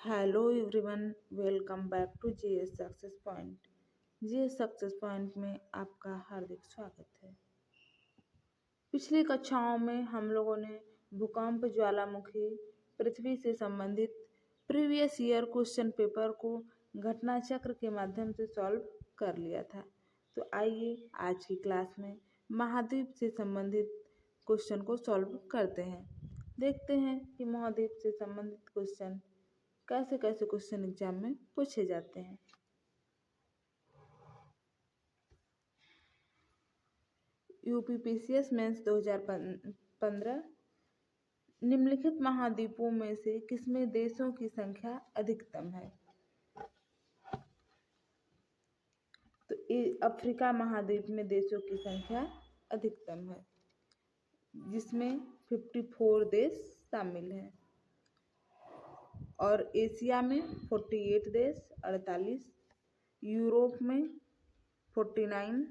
Hello everyone, welcome back to GS success point. GS success point में आपका हार्दिक स्वागत है। पिछली कक्षाओं में हम लोगों ने भूकंप, ज्वालामुखी, पृथ्वी से संबंधित प्रीवियस ईयर क्वेश्चन पेपर को घटना चक्र के माध्यम से सॉल्व कर लिया था। तो आइए आज की क्लास में महाद्वीप से संबंधित क्वेश्चन को सॉल्व करते हैं। देखते हैं कि महाद्वीप से संबंधित क्वेश्चन कैसे कैसे क्वेश्चन एग्जाम में पूछे जाते हैं। यूपीपीसीएस मेंस 2015 निम्नलिखित महाद्वीपों में से किसमें देशों की संख्या अधिकतम है? तो अफ्रीका महाद्वीप में देशों की संख्या अधिकतम है, जिसमें 54 देश शामिल हैं। और एशिया में 48 देश 48, यूरोप में 49,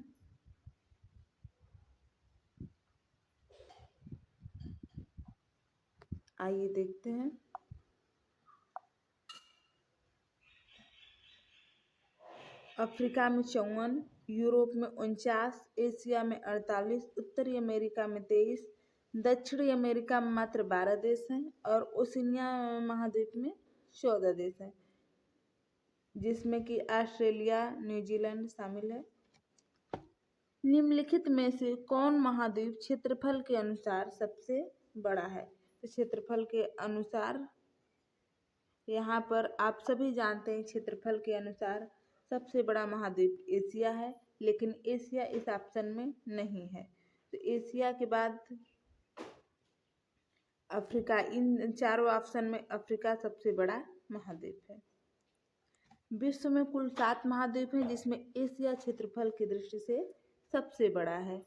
आइए देखते हैं। अफ्रीका में 54, यूरोप में 49, एशिया में 48, उत्तरी अमेरिका में 23, दक्षिणी अमेरिका में मात्र 12 देश हैं और ओशिनिया महाद्वीप में 14 देश हैं, जिसमें कि ऑस्ट्रेलिया, न्यूजीलैंड शामिल है। निम्नलिखित में से कौन महाद्वीप क्षेत्रफल के अनुसार सबसे बड़ा है? तो क्षेत्रफल के अनुसार यहाँ पर आप सभी जानते हैं, क्षेत्रफल के अनुसार सबसे बड़ा महाद्वीप एशिया है, लेकिन एशिया इस ऑप्शन में नहीं है। तो एशिया के बाद अफ्रीका, इन चारों ऑप्शन में अफ्रीका सबसे बड़ा महाद्वीप है। विश्व में कुल 7 महाद्वीप हैं, जिसमें एशिया क्षेत्रफल की दृष्टि से सबसे बड़ा है।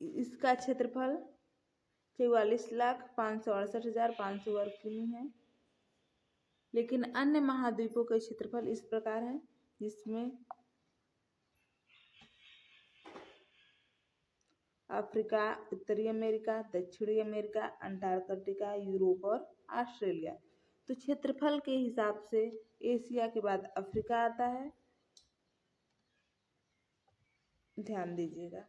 इसका क्षेत्रफल 44,568,500 वर्ग किमी है। लेकिन अन्य महाद्वीपों के क्षेत्रफल इस प्रकार है, जिसमें अफ्रीका, उत्तरी अमेरिका, दक्षिणी अमेरिका, अंटार्कटिका, यूरोप और ऑस्ट्रेलिया। तो क्षेत्रफल के हिसाब से एशिया के बाद अफ्रीका आता है, ध्यान दीजिएगा।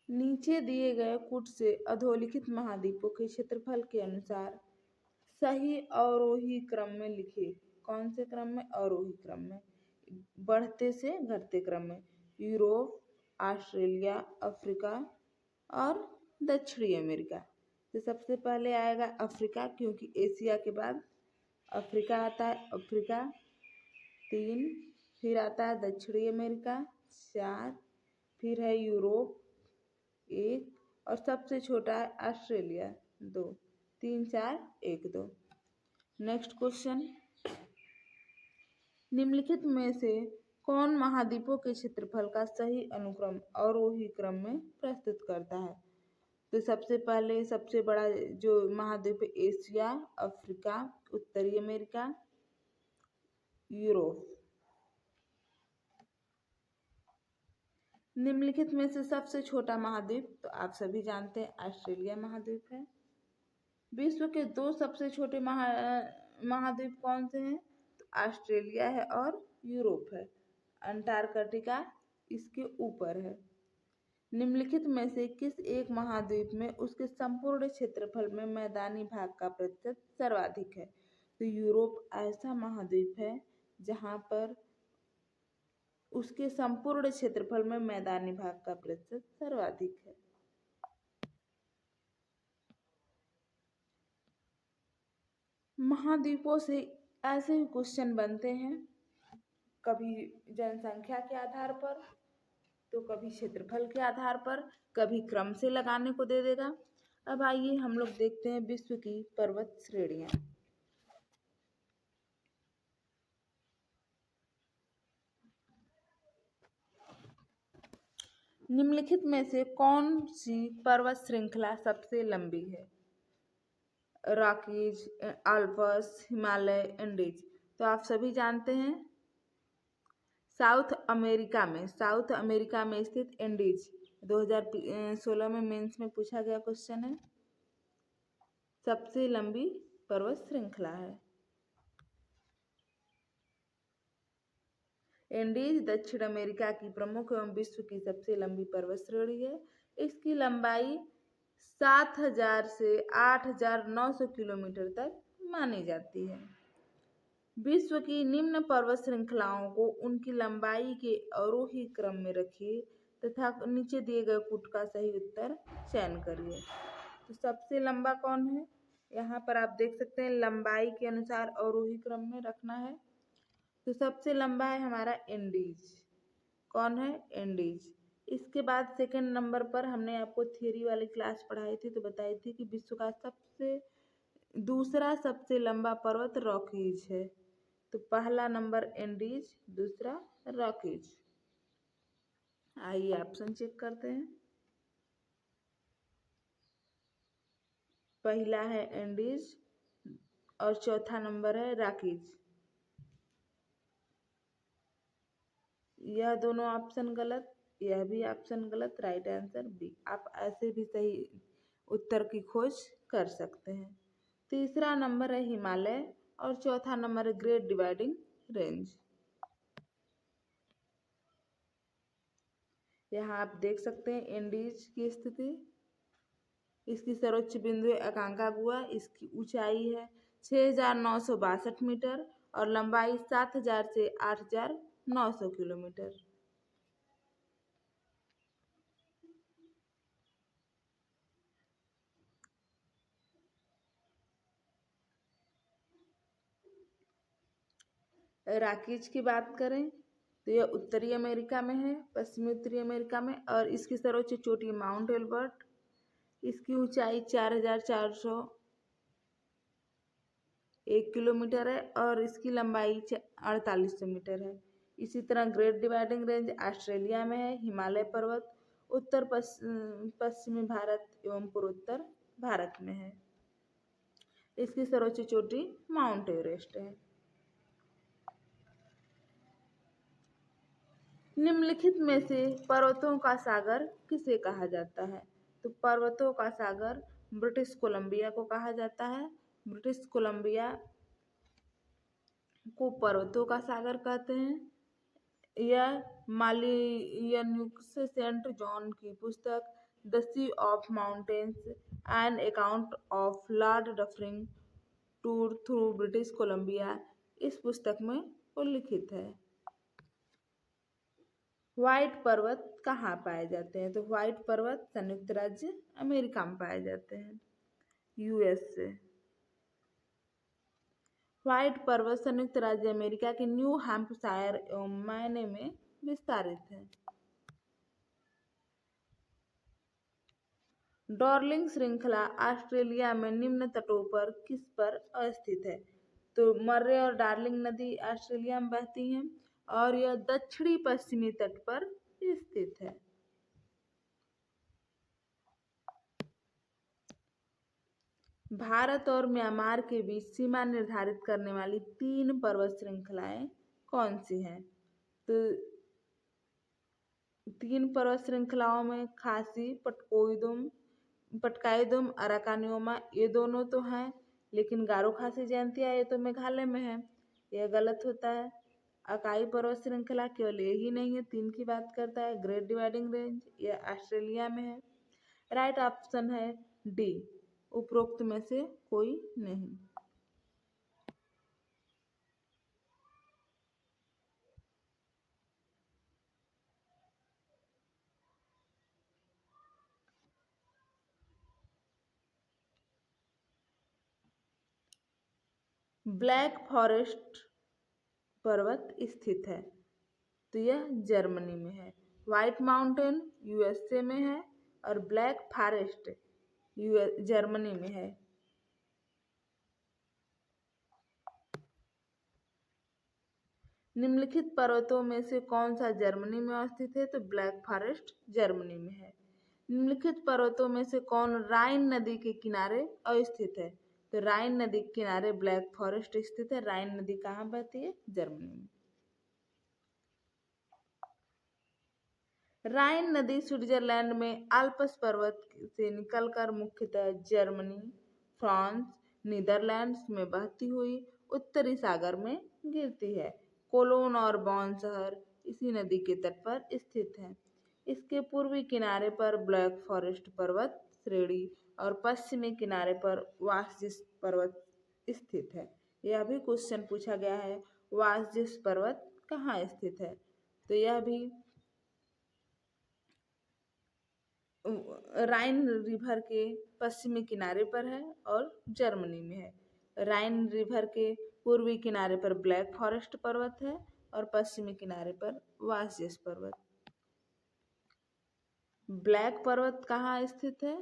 नीचे दिए गए कूट से अधोलिखित महाद्वीपों के क्षेत्रफल के अनुसार सही अवरोही क्रम में लिखे। कौन से क्रम में? अवरोही क्रम में, बढ़ते से घटते क्रम में। यूरोप, ऑस्ट्रेलिया, अफ्रीका और दक्षिणी अमेरिका। तो सबसे पहले आएगा अफ्रीका, क्योंकि एशिया के बाद अफ्रीका आता है। अफ्रीका 3, फिर आता है दक्षिणी अमेरिका 4, फिर है यूरोप 1 और सबसे छोटा है ऑस्ट्रेलिया 2। 3 4 1 2। नेक्स्ट क्वेश्चन, निम्नलिखित में से कौन महाद्वीपों के क्षेत्रफल का सही अनुक्रम अवरोही क्रम में प्रस्तुत करता है? तो सबसे पहले सबसे बड़ा जो महाद्वीप एशिया, अफ्रीका, उत्तरी अमेरिका, यूरोप। निम्नलिखित में से सबसे छोटा महाद्वीप, तो आप सभी जानते हैं ऑस्ट्रेलिया महाद्वीप है। विश्व के 2 सबसे छोटे महाद्वीप कौन से हैं? तो ऑस्ट्रेलिया है और यूरोप है। अंटार्कटिका इसके ऊपर है। निम्नलिखित में से किस एक महाद्वीप में उसके संपूर्ण क्षेत्रफल में मैदानी भाग का प्रतिशत सर्वाधिक है? तो यूरोप ऐसा महाद्वीप है जहां पर उसके संपूर्ण क्षेत्रफल में मैदानी भाग का प्रतिशत सर्वाधिक है। महाद्वीपों से ऐसे ही क्वेश्चन बनते हैं, कभी जनसंख्या के आधार पर, तो कभी क्षेत्रफल के आधार पर, कभी क्रम से लगाने को दे देगा। अब आइए हम लोग देखते हैं विश्व की पर्वत श्रेणियां। निम्नलिखित में से कौन सी पर्वत श्रृंखला सबसे लंबी है? Rockies, Alps, Himalaya, Andes. तो आप सभी जानते हैं साउथ अमेरिका में स्थित एंडीज 2016 में मेंस में पूछा गया क्वेश्चन है, सबसे लंबी पर्वत श्रृंखला है। एंडीज दक्षिण अमेरिका की प्रमुख एवं विश्व की सबसे लंबी पर्वत श्रेणी है। इसकी लंबाई 7,000 से 8,900 किलोमीटर तक मानी जाती है। विश्व की निम्न पर्वत श्रृंखलाओं को उनकी लंबाई के आरोही क्रम में रखिए तथा नीचे दिए गए कूट का सही उत्तर चयन करिए। तो सबसे लंबा कौन है? यहाँ पर आप देख सकते हैं लंबाई के अनुसार आरोही क्रम में रखना है। तो सबसे लंबा है हमारा एंडीज। कौन है? एंडीज। इसके बाद सेकंड नंबर पर हमने आपको थियरी वाली क्लास पढ़ाई थी तो बताई थी कि विश्व का दूसरा सबसे लंबा पर्वत रॉकीज है। तो पहला नंबर एंडीज, दूसरा रॉकीज। आइए ऑप्शन चेक करते हैं। पहला है एंडीज और चौथा नंबर है रॉकीज। यह दोनों ऑप्शन गलत, यह भी ऑप्शन गलत। Right answer B. आप ऐसे भी सही उत्तर की खोज कर सकते हैं। तीसरा नंबर है हिमालय और चौथा नंबर है ग्रेट डिवाइडिंग रेंज। यहाँ आप देख सकते हैं एंडीज की स्थिति। इसकी सर्वोच्च बिंदु है अकांकागुआ। इसकी ऊंचाई है 6,962 मीटर और लंबाई 7,000 से 8,900 किलोमीटर। रॉकीज की बात करें तो यह उत्तरी अमेरिका में है, पश्चिमी उत्तरी अमेरिका में, और इसकी सर्वोच्च चोटी माउंट एल्बर्ट। इसकी ऊंचाई 4,401 किलोमीटर है और इसकी लंबाई 4800 मीटर है। इसी तरह ग्रेट डिवाइडिंग रेंज ऑस्ट्रेलिया में है। हिमालय पर्वत उत्तर पश्चिमी भारत एवं पूर्वोत्तर भारत में है। इसकी सर्वोच्च चोटी माउंट एवरेस्ट है। निम्नलिखित में से पर्वतों का सागर किसे कहा जाता है? तो पर्वतों का सागर ब्रिटिश कोलंबिया को कहा जाता है। ब्रिटिश कोलंबिया को पर्वतों का सागर कहते हैं। यह मालियन्युक्स सेंट जॉन की पुस्तक the sea of mountains an account of Lord Dufferin tour through British Columbia इस पुस्तक में उल्लिखित है। व्हाइट पर्वत कहाँ पाए जाते हैं? तो व्हाइट पर्वत संयुक्त राज्य अमेरिका में पाए जाते हैं, यूएसए। व्हाइट पर्वत संयुक्त राज्य अमेरिका के न्यू हैम्पशायर एवं मैने में विस्तारित है। डार्लिंग श्रृंखला ऑस्ट्रेलिया में निम्न तटों पर किस पर स्थित है? तो मर्रे और डार्लिंग नदी ऑस्ट्रेलिया में बहती हैं और यह दक्षिणी पश्चिमी तट पर स्थित है। भारत और म्यांमार के बीच सीमा निर्धारित करने वाली 3 पर्वत श्रृंखलाएं कौन सी हैं? तो 3 पर्वत श्रृंखलाओं में खासी, पटकाईदुम, अराकानियोमा ये दोनों तो हैं, लेकिन गारो खासी जयंतिया ये तो मेघालय में है। यह गलत होता है। अकाई पर्वत श्रृंखला केवल यही नहीं है, 3 की बात करता है। ग्रेट डिवाइडिंग रेंज यह ऑस्ट्रेलिया में है। राइट ऑप्शन है डी, उपरोक्त में से कोई नहीं। ब्लैक फॉरेस्ट पर्वत स्थित है तो यह जर्मनी में है। व्हाइट माउंटेन यूएसए में है और ब्लैक फॉरेस्ट जर्मनी में है। निम्नलिखित पर्वतों में से कौन सा जर्मनी में अवस्थित है? तो ब्लैक फॉरेस्ट जर्मनी में है। निम्नलिखित पर्वतों में से कौन राइन नदी के किनारे अवस्थित है? तो राइन नदी के किनारे ब्लैक फॉरेस्ट स्थित है। राइन नदी कहाँ बहती है? जर्मनी में। राइन नदी स्विट्जरलैंड में आल्प्स पर्वत से निकलकर मुख्यतः जर्मनी, फ्रांस, नीदरलैंड्स में बहती हुई उत्तरी सागर में गिरती है। कोलोन और बॉन शहर इसी नदी के तट पर स्थित हैं। इसके पूर्वी किनारे पर ब्लैक फॉरेस्ट पर्वत श्रेणी और पश्चिमी किनारे पर वासजिस पर्वत स्थित है। यह भी क्वेश्चन पूछा गया है, वासजिस पर्वत कहाँ स्थित है? तो यह भी राइन रिवर के पश्चिमी किनारे पर है और जर्मनी में है। राइन रिवर के पूर्वी किनारे पर ब्लैक फॉरेस्ट पर्वत है और पश्चिमी किनारे पर वासजेस पर्वत। ब्लैक पर्वत कहाँ स्थित है?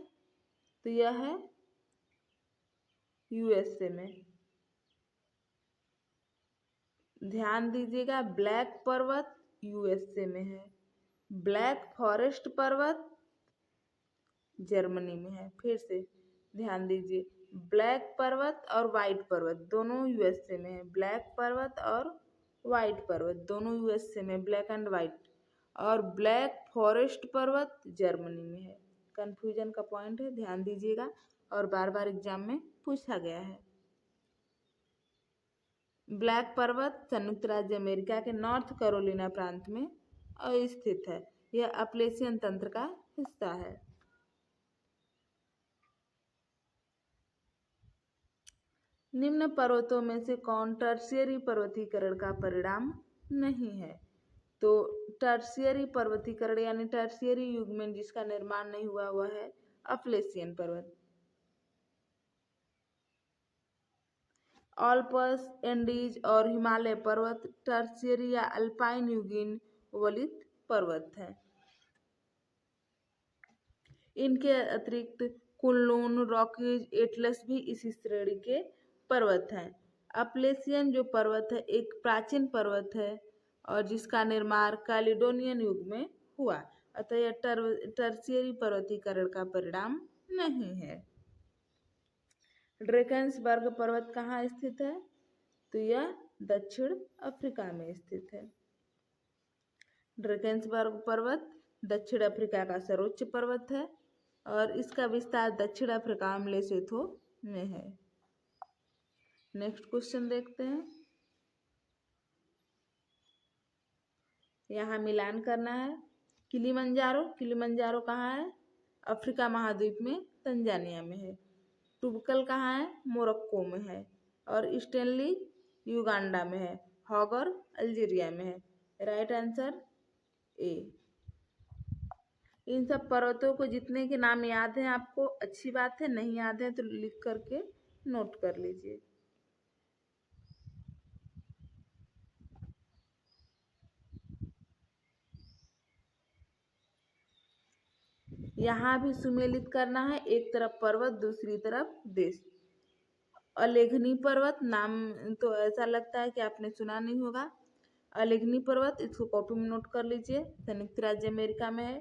तो यह है यूएसए में। ध्यान दीजिएगा, ब्लैक पर्वत यूएसए में है, ब्लैक फॉरेस्ट पर्वत जर्मनी में है। फिर से ध्यान दीजिए, ब्लैक पर्वत और व्हाइट पर्वत दोनों यूएसए में है। ब्लैक पर्वत और व्हाइट पर्वत दोनों यूएसए में, ब्लैक एंड व्हाइट। और ब्लैक फॉरेस्ट पर्वत जर्मनी में है। कंफ्यूजन का पॉइंट है, ध्यान दीजिएगा, और बार बार एग्जाम में पूछा गया है। ब्लैक पर्वत संयुक्त राज्य अमेरिका के नॉर्थ कैरोलिना प्रांत में स्थित है। यह अपलेशियन तंत्र का हिस्सा है। निम्न पर्वतों में से कौन टर्शियरी पर्वतीकरण का परिणाम नहीं है? तो टर्शियरी पर्वतीकरण यानी टर्शियरी युग में जिसका निर्माण नहीं हुआ वह है अपलेशियन पर्वत। ऑल्पस, एंडीज और हिमालय पर्वत टर्शियरी या अल्पाइन युगीन वलित पर्वत हैं। इनके अतिरिक्त कुनलुन, रॉकीज, एटलस भी इसी श्रेणी के पर्वत हैं। अपलेशियन जो पर्वत है एक प्राचीन पर्वत है और जिसका निर्माण कैलिडोनियन युग में हुआ, अतः यह टर्शियरी पर्वतीकरण का परिणाम नहीं है। ड्रेकेंसबर्ग पर्वत कहाँ स्थित है? तो यह दक्षिण अफ्रीका में स्थित है। ड्रेकेंसबर्ग पर्वत दक्षिण अफ्रीका का सर्वोच्च पर्वत है और इसका विस्तार दक्षिण अफ्रीका में लेसोथो में है। नेक्स्ट क्वेश्चन देखते हैं। यहाँ मिलान करना है। किलिमंजारो कहाँ है? अफ्रीका महाद्वीप में तंजानिया में है। टुबकल कहाँ है? मोरक्को में है। और स्टेनली युगांडा में है। हॉगर अल्जीरिया में है। Right answer A. इन सब पर्वतों को जितने के नाम याद हैं आपको अच्छी बात है, नहीं याद है तो लिख करके नोट कर लीजिए। यहाँ भी सुमेलित करना है, एक तरफ पर्वत दूसरी तरफ देश। अलेघनी पर्वत नाम तो ऐसा लगता है कि आपने सुना नहीं होगा। अलेघनी पर्वत, इसको कॉपी में नोट कर लीजिए, संयुक्त राज्य अमेरिका में है।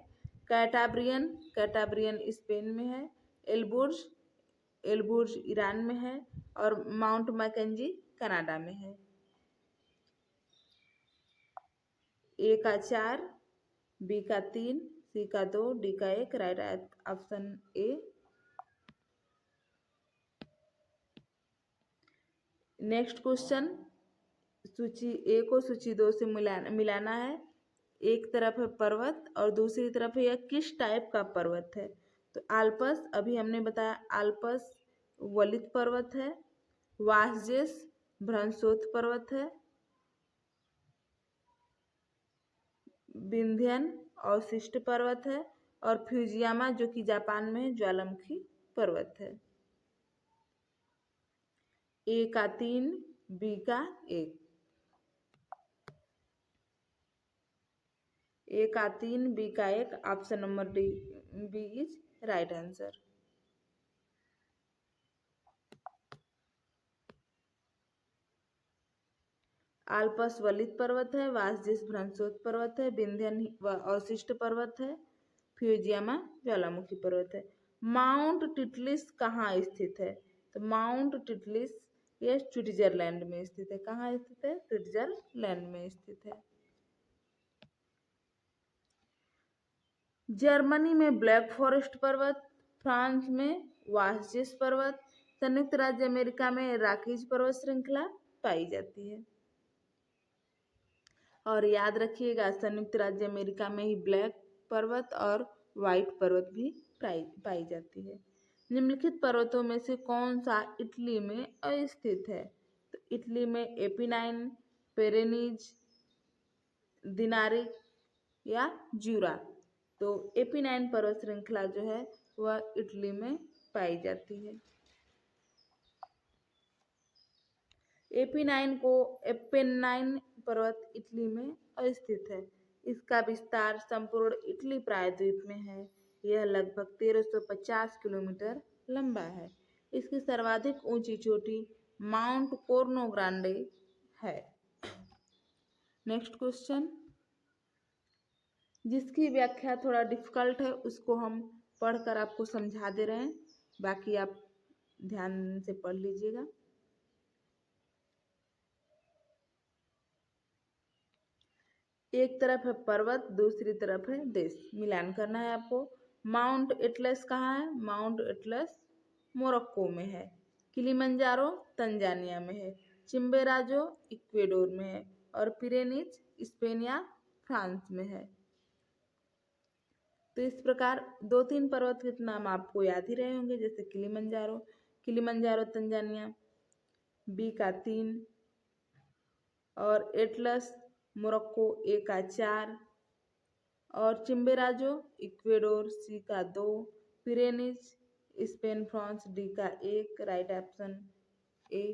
कैटाब्रियन स्पेन में है। एल्बुर्ज ईरान में है और माउंट मैकेंजी कनाडा में है। ए का 4, बी का 3, सी का 2, डी का 1। Right option A. Next question, सूची ए को सूची 2 से मिलाना है। एक तरफ है पर्वत और दूसरी तरफ है यह किस टाइप का पर्वत है? तो आल्पस, अभी हमने बताया आल्पस वलित पर्वत है। वासजेस भ्रंशोथ पर्वत है। विंध्यन अवशिष्ट पर्वत है और फ्यूजियामा जो कि जापान में है ज्वालामुखी पर्वत है। ए का 3, बी का 1। ए का 3, बी का 1। Option number D, B is right answer. Alps वलित पर्वत है, वासजिस भ्रंशोत पर्वत है, विंध्यन अवशिष्ट पर्वत है, फ्यूजियामा ज्वालामुखी पर्वत है। माउंट टिटलिस कहाँ स्थित है? तो माउंट टिटलिस ये स्विट्जरलैंड में स्थित है। कहाँ स्थित है? स्विट्जरलैंड में स्थित है। जर्मनी में ब्लैक फॉरेस्ट पर्वत, फ्रांस में वासजिस पर्वत, संयुक्त राज्य अमेरिका में रॉकीज पर्वत श्रृंखला पाई जाती है। और याद रखिएगा संयुक्त राज्य अमेरिका में ही ब्लैक पर्वत और व्हाइट पर्वत भी पाई जाती है। निम्नलिखित पर्वतों में से कौन सा इटली में अवस्थित है? तो इटली में एपिनाइन, पेरेनीज, दिनारिक या ज्यूरा। तो एपिनाइन पर्वत श्रृंखला जो है वह इटली में पाई जाती है। एपेनाइन पर्वत इटली में अवस्थित है। इसका विस्तार संपूर्ण इटली प्रायद्वीप में है। यह लगभग 1350 किलोमीटर लंबा है। इसकी सर्वाधिक ऊंची चोटी माउंट कोर्नो ग्रांडे है। नेक्स्ट क्वेश्चन, जिसकी व्याख्या थोड़ा डिफिकल्ट है उसको हम पढ़कर आपको समझा दे रहे हैं, बाकी आप ध्यान से पढ़ लीजिएगा। एक तरफ है पर्वत, दूसरी तरफ है देश, मिलान करना है आपको। माउंट एटलस कहाँ है? माउंट एटलस मोरक्को में है। किलिमंजारो तंजानिया में है। चिम्बेराजो इक्वेडोर में है। और पिरेनीज स्पेन या फ्रांस में है। तो इस प्रकार 2-3 पर्वत के नाम आपको याद ही रहे होंगे, जैसे किलिमंजारो तंजानिया, बी का 3, और एटलस मोरक्को ए का 4, और चिम्बेराजो इक्वेडोर सी का 2, पिरेनीज स्पेन फ्रांस डी का 1। Right option A.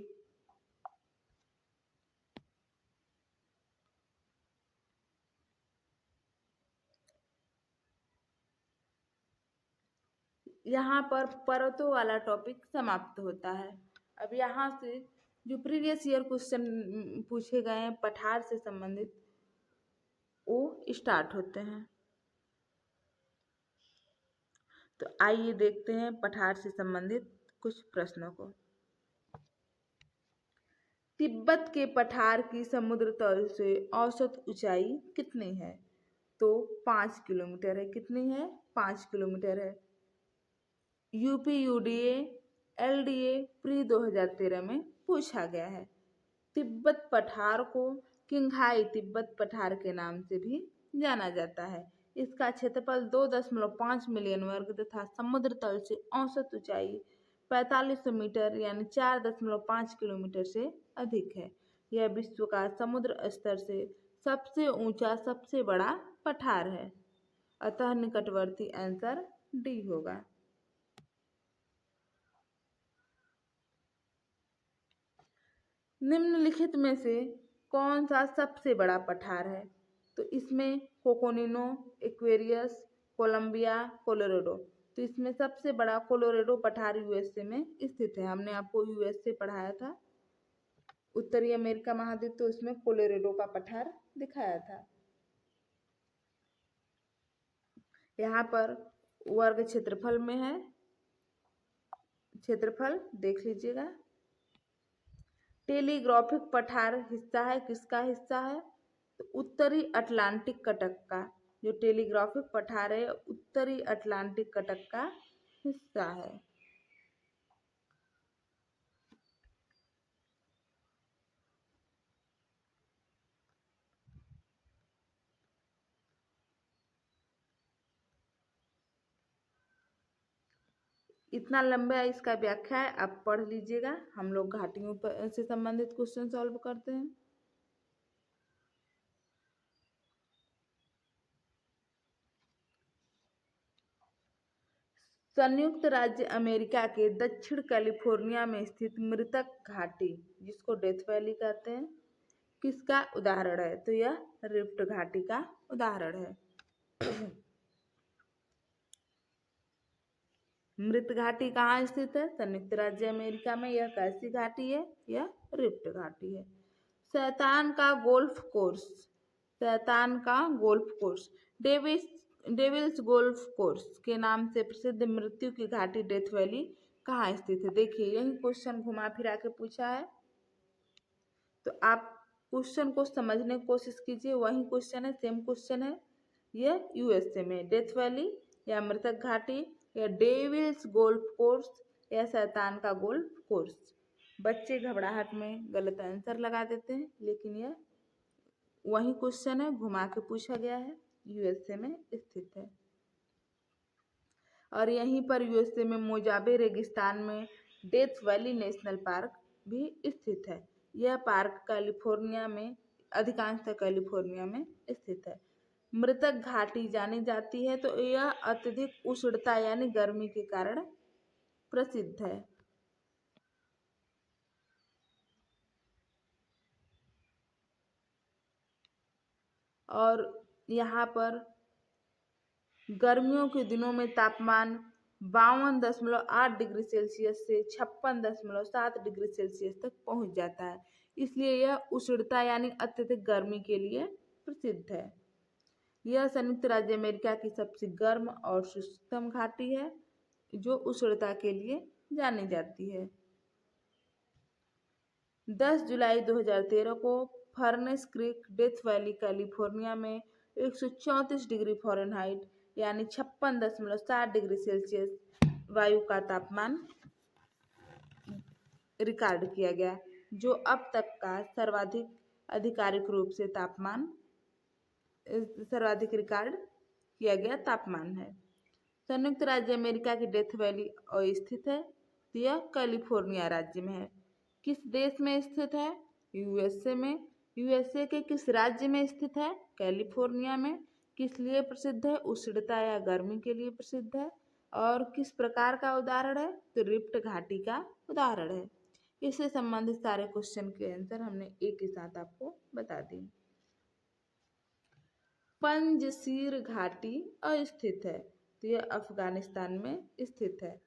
यहाँ पर पर्वतों वाला टॉपिक समाप्त होता है। अब यहाँ से जो प्रीवियस ईयर क्वेश्चन पूछे गए हैं पठार से संबंधित वो स्टार्ट होते हैं। तो आइए देखते हैं पठार से संबंधित कुछ प्रश्नों को। तिब्बत के पठार की समुद्र तल से औसत ऊंचाई कितनी है? तो 5 किलोमीटर है। कितनी है? 5 किलोमीटर है। यूपीयूडीए एलडीए प्री 2013 में पूछा गया है। तिब्बत पठार को किंघाई तिब्बत पठार के नाम से भी जाना जाता है। इसका क्षेत्रफल 2.5 मिलियन वर्ग तथा समुद्र तल से औसत ऊंचाई 4500 मीटर यानी 4.5 किलोमीटर से अधिक है। यह विश्व का समुद्र स्तर से सबसे ऊंचा सबसे बड़ा पठार है। अतः निकटवर्ती आंसर डी होगा। निम्नलिखित में से कौन सा सबसे बड़ा पठार है? तो इसमें कोकोनिनो, एक्वेरियस, कोलंबिया, कोलोराडो। तो इसमें सबसे बड़ा कोलोराडो पठार यूएसए में स्थित है। हमने आपको यूएसए पढ़ाया था, उत्तरी अमेरिका महाद्वीप, तो उसमें कोलोराडो का पठार दिखाया था। यहाँ पर वर्ग क्षेत्रफल में है, क्षेत्रफल देख लीजिएगा। टेलीग्राफिक पठार हिस्सा है, किसका हिस्सा है? तो उत्तरी अटलांटिक कटक का। जो टेलीग्राफिक पठार है उत्तरी अटलांटिक कटक का हिस्सा है। इतना लंबा इसका व्याख्या है, आप पढ़ लीजिएगा। हम लोग घाटियों पर से संबंधित क्वेश्चन सॉल्व करते हैं। संयुक्त राज्य अमेरिका के दक्षिण कैलिफोर्निया में स्थित मृतक घाटी, जिसको डेथ वैली कहते हैं, किसका उदाहरण है? तो यह रिफ्ट घाटी का उदाहरण है। मृत घाटी कहाँ स्थित है? संयुक्त राज्य अमेरिका में। यह कैसी घाटी है? यह रिफ्ट घाटी है। शैतान का गोल्फ कोर्स, शैतान का golf course, Davis devil's golf course के नाम से प्रसिद्ध मृत्यु की घाटी डेथ वैली कहाँ स्थित है? देखिए यही क्वेश्चन घुमा फिरा के पूछा है, तो आप क्वेश्चन को समझने की कोशिश कीजिए। वही क्वेश्चन है, सेम क्वेश्चन है। यह यूएसए में डेथ वैली या मृतक घाटी या डेविल्स गोल्फ कोर्स या शैतान का गोल्फ कोर्स। बच्चे घबराहट में गलत आंसर लगा देते हैं, लेकिन यह वही क्वेश्चन है, घुमा के पूछा गया है, यूएसए में स्थित है। और यहीं पर यूएसए में मोजाबे रेगिस्तान में डेथ वैली नेशनल पार्क भी स्थित है। यह पार्क कैलिफोर्निया में, अधिकांशतः कैलिफोर्निया में स्थित है। मृतक घाटी जानी जाती है तो यह अत्यधिक उष्णता यानी गर्मी के कारण प्रसिद्ध है। और यहाँ पर गर्मियों के दिनों में तापमान 52.8 डिग्री सेल्सियस से 56.7 डिग्री सेल्सियस तक पहुंच जाता है। इसलिए यह उष्णता यानी अत्यधिक गर्मी के लिए प्रसिद्ध है। यह संयुक्त राज्य अमेरिका की सबसे गर्म और शुष्कतम घाटी है जो उष्णता के लिए जानी जाती है। 10 जुलाई 2013 को furnace creek death valley California में 134 डिग्री फ़ारेनहाइट यानी 56.7 डिग्री सेल्सियस वायु का तापमान रिकॉर्ड किया गया, जो अब तक का सर्वाधिक आधिकारिक रूप से सर्वाधिक रिकॉर्ड किया गया तापमान है। संयुक्त राज्य अमेरिका की डेथ वैली स्थित है, यह कैलिफोर्निया राज्य में है। किस देश में स्थित है? यूएसए में। यूएसए के किस राज्य में स्थित है? कैलिफोर्निया में। किस लिए प्रसिद्ध है? उष्णता या गर्मी के लिए प्रसिद्ध है। और किस प्रकार का उदाहरण है? तो रिफ्ट घाटी का उदाहरण है। इससे संबंधित सारे क्वेश्चन के आंसर हमने एक के साथ आपको बता दिए। पंजशीर घाटी अस्थित है, तो यह अफगानिस्तान में स्थित है।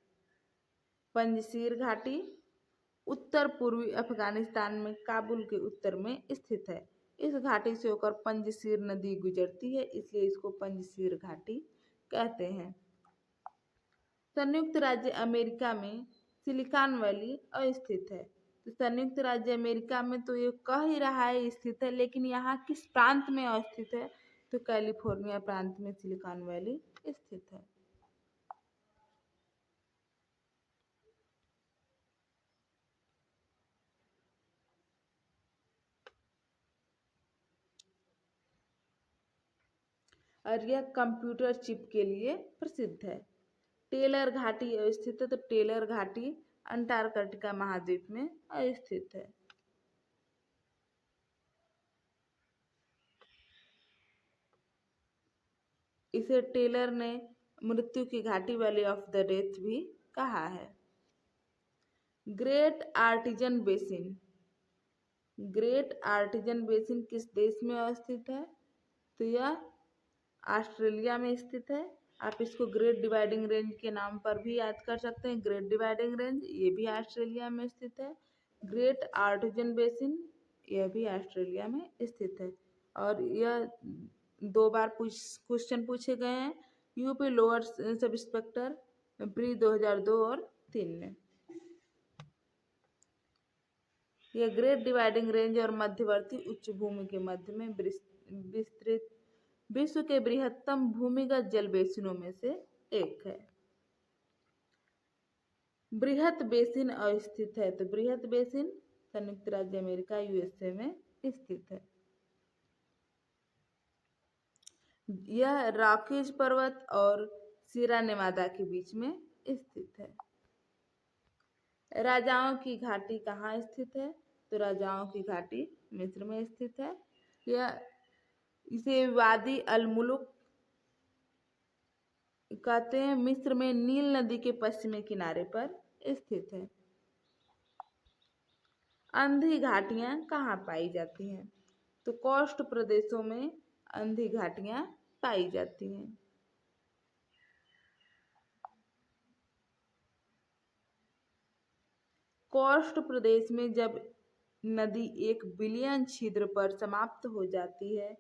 पंजशीर घाटी उत्तर पूर्वी अफगानिस्तान में काबुल के उत्तर में स्थित है। इस घाटी से होकर पंजशीर नदी गुजरती है, इसलिए इसको पंजशीर घाटी कहते हैं। संयुक्त राज्य अमेरिका में सिलिकॉन वैली अस्थित है। तो संयुक्त राज्य अमेरिका में तो ये कह ही रहा है स्थित है, लेकिन यहाँ किस प्रांत में अवस्थित है? तो कैलिफोर्निया प्रांत में सिलिकॉन वैली स्थित है। और यह कंप्यूटर चिप के लिए प्रसिद्ध है। टेलर घाटी स्थित है, तो टेलर घाटी अंटार्कटिका महाद्वीप में स्थित है। इसे टेलर ने मृत्यु की घाटी वैली ऑफ द डेथ भी कहा है। Great Artesian Basin, Great Artesian Basin किस देश में अवस्थित है? तो यह ऑस्ट्रेलिया में स्थित है। आप इसको ग्रेट डिवाइडिंग रेंज के नाम पर भी याद कर सकते हैं। ग्रेट डिवाइडिंग रेंज ये भी ऑस्ट्रेलिया में स्थित है। ग्रेट आर्टिजन बेसिन यह भी ऑस्ट्रेलिया में स्थित है। और यह 2 बार क्वेश्चन पूछे गए हैं UP lower sub inspector pre 2002 और 3 में। यह ग्रेट डिवाइडिंग रेंज और मध्यवर्ती उच्च भूमि के मध्य में विस्तृत विश्व के बृहत्तम भूमिगत जल बेसिनों में से एक है। बृहत बेसिन अवस्थित है, तो बृहत बेसिन संयुक्त राज्य अमेरिका यूएसए में स्थित है। यह रॉकीज पर्वत और सीरा नेवादा के बीच में स्थित है। राजाओं की घाटी कहाँ स्थित है? तो राजाओं की घाटी मिस्र में स्थित है। यह इसे वादी अल मुलुक कहते हैं। मिस्र में नील नदी के पश्चिमी किनारे पर स्थित है। अंधी घाटियां कहाँ पाई जाती हैं? तो कोस्ट प्रदेशों में अंधी घाटियां पाई जाती हैं। कोस्ट प्रदेश में जब नदी 1 बिलियन छिद्र पर समाप्त हो जाती है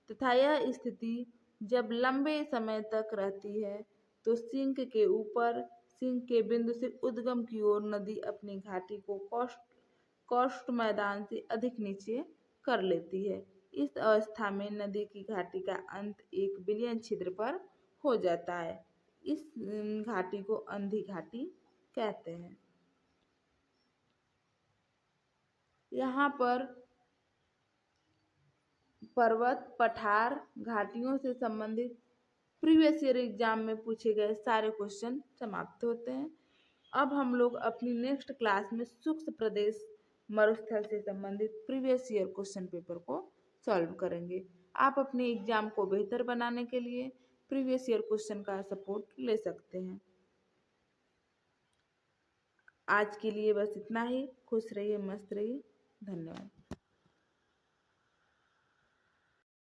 तथा यह स्थिति जब लंबे समय तक रहती है तो सिंक के बिंदु से उद्गम की ओर नदी अपनी घाटी को कॉस्ट मैदान से अधिक नीचे कर लेती है। इस अवस्था में नदी की घाटी का अंत 1 बिलियन छिद्र पर हो जाता है। इस घाटी को अंधी घाटी कहते हैं। यहाँ पर पर्वत, पठार, घाटियों से संबंधित प्रीवियस ईयर एग्जाम में पूछे गए सारे क्वेश्चन समाप्त होते हैं। अब हम लोग अपनी नेक्स्ट क्लास में शुष्क प्रदेश मरुस्थल से संबंधित प्रीवियस ईयर क्वेश्चन पेपर को सॉल्व करेंगे। आप अपने एग्जाम को बेहतर बनाने के लिए प्रीवियस ईयर क्वेश्चन का सपोर्ट ले सकते हैं। आज के लिए बस इतना ही। खुश रहिए, मस्त रहिए। धन्यवाद।